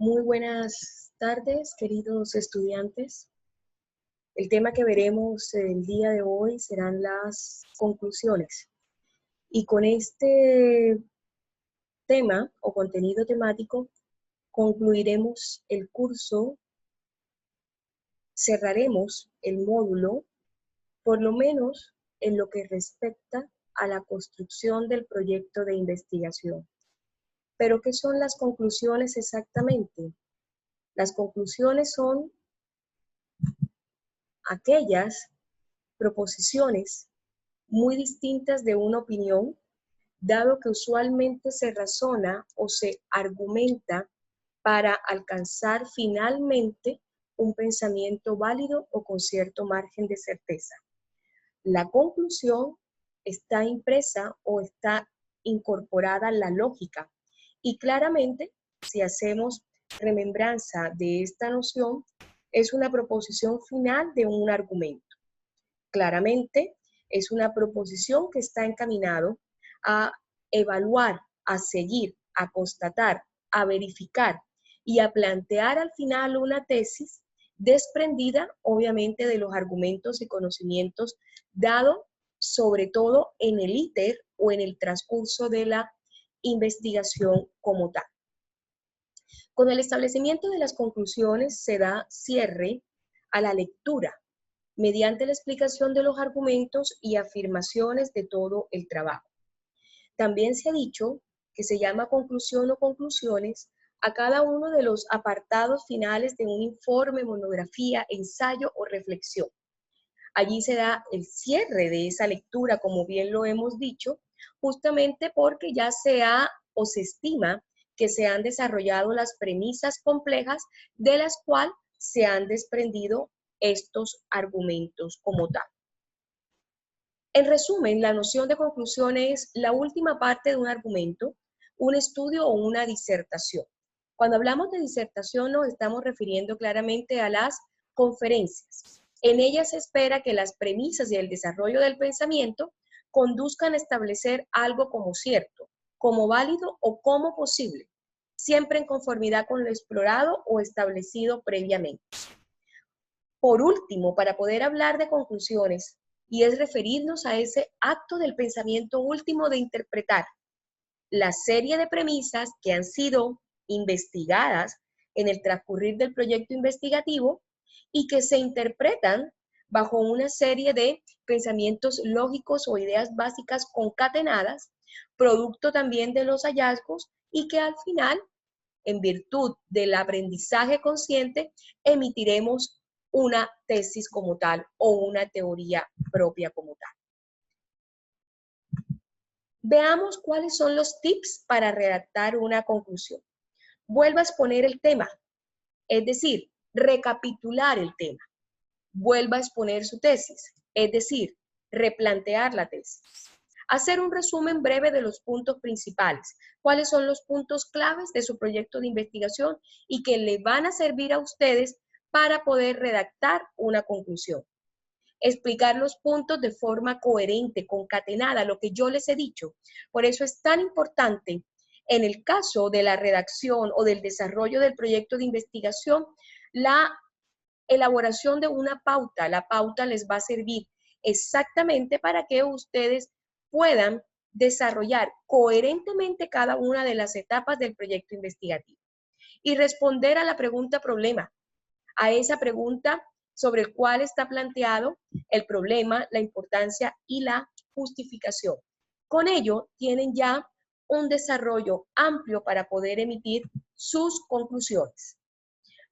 Muy buenas tardes, queridos estudiantes. El tema que veremos el día de hoy serán las conclusiones. Y con este tema o contenido temático concluiremos el curso, cerraremos el módulo, por lo menos en lo que respecta a la construcción del proyecto de investigación. ¿Pero qué son las conclusiones exactamente? Las conclusiones son aquellas proposiciones muy distintas de una opinión, dado que usualmente se razona o se argumenta para alcanzar finalmente un pensamiento válido o con cierto margen de certeza. La conclusión está impresa o está incorporada a la lógica y claramente, si hacemos remembranza de esta noción, es una proposición final de un argumento. Claramente, es una proposición que está encaminado a evaluar, a seguir, a constatar, a verificar y a plantear al final una tesis desprendida, obviamente, de los argumentos y conocimientos dados, sobre todo en el íter o en el transcurso de la investigación como tal. Con el establecimiento de las conclusiones se da cierre a la lectura mediante la explicación de los argumentos y afirmaciones de todo el trabajo. También se ha dicho que se llama conclusión o conclusiones a cada uno de los apartados finales de un informe, monografía, ensayo o reflexión. Allí se da el cierre de esa lectura, como bien lo hemos dicho, justamente porque ya se ha o se estima que se han desarrollado las premisas complejas de las cuales se han desprendido estos argumentos como tal. En resumen, la noción de conclusión es la última parte de un argumento, un estudio o una disertación. Cuando hablamos de disertación nos estamos refiriendo claramente a las conferencias. En ellas se espera que las premisas y el desarrollo del pensamiento conduzcan a establecer algo como cierto, como válido o como posible, siempre en conformidad con lo explorado o establecido previamente. Por último, para poder hablar de conclusiones, y es referirnos a ese acto del pensamiento último de interpretar la serie de premisas que han sido investigadas en el transcurrir del proyecto investigativo y que se interpretan bajo una serie de pensamientos lógicos o ideas básicas concatenadas, producto también de los hallazgos y que al final, en virtud del aprendizaje consciente, emitiremos una tesis como tal o una teoría propia como tal. Veamos cuáles son los tips para redactar una conclusión. Vuelva a exponer el tema, es decir, recapitular el tema. Vuelva a exponer su tesis, es decir, replantear la tesis. Hacer un resumen breve de los puntos principales. ¿Cuáles son los puntos claves de su proyecto de investigación y que le van a servir a ustedes para poder redactar una conclusión? Explicar los puntos de forma coherente, concatenada, lo que yo les he dicho. Por eso es tan importante en el caso de la redacción o del desarrollo del proyecto de investigación, la elaboración de una pauta. La pauta les va a servir exactamente para que ustedes puedan desarrollar coherentemente cada una de las etapas del proyecto investigativo y responder a la pregunta problema, a esa pregunta sobre el cual está planteado el problema, la importancia y la justificación. Con ello tienen ya un desarrollo amplio para poder emitir sus conclusiones.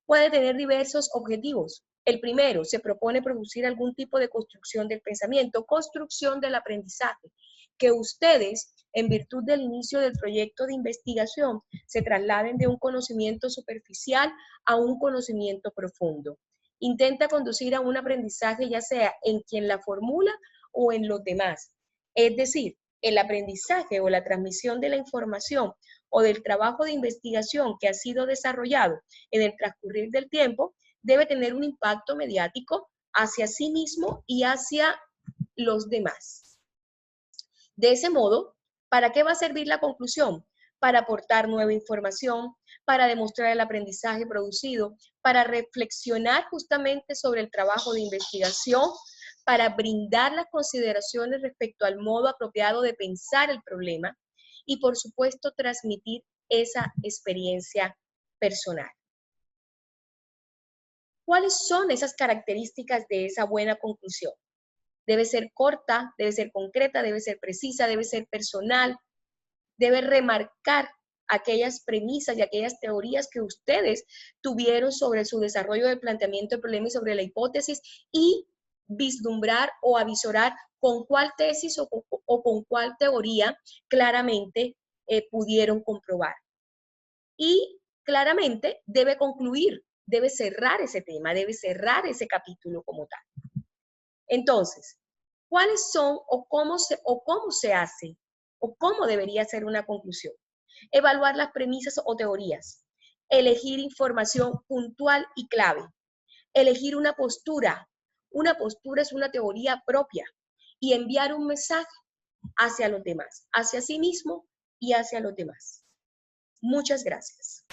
Puede tener diversos objetivos. El primero, se propone producir algún tipo de construcción del pensamiento, construcción del aprendizaje, que ustedes, en virtud del inicio del proyecto de investigación, se trasladen de un conocimiento superficial a un conocimiento profundo. Intenta conducir a un aprendizaje ya sea en quien la formula o en los demás. Es decir, el aprendizaje o la transmisión de la información o del trabajo de investigación que ha sido desarrollado en el transcurrir del tiempo debe tener un impacto mediático hacia sí mismo y hacia los demás. De ese modo, ¿para qué va a servir la conclusión? para aportar nueva información, para demostrar el aprendizaje producido, para reflexionar justamente sobre el trabajo de investigación, para brindar las consideraciones respecto al modo apropiado de pensar el problema y, por supuesto, transmitir esa experiencia personal. ¿Cuáles son esas características de esa buena conclusión? Debe ser corta, debe ser concreta, debe ser precisa, debe ser personal, debe remarcar aquellas premisas y aquellas teorías que ustedes tuvieron sobre su desarrollo del planteamiento del problema y sobre la hipótesis, y vislumbrar o avisorar con cuál tesis o con cuál teoría claramente pudieron comprobar. Y claramente debe concluir, debe cerrar ese tema, debe cerrar ese capítulo como tal. Entonces, ¿cuáles son o cómo se hace o cómo debería ser una conclusión? Evaluar las premisas o teorías, elegir información puntual y clave, elegir una postura. Una postura es una teoría propia y enviar un mensaje hacia los demás, hacia sí mismo y hacia los demás. Muchas gracias.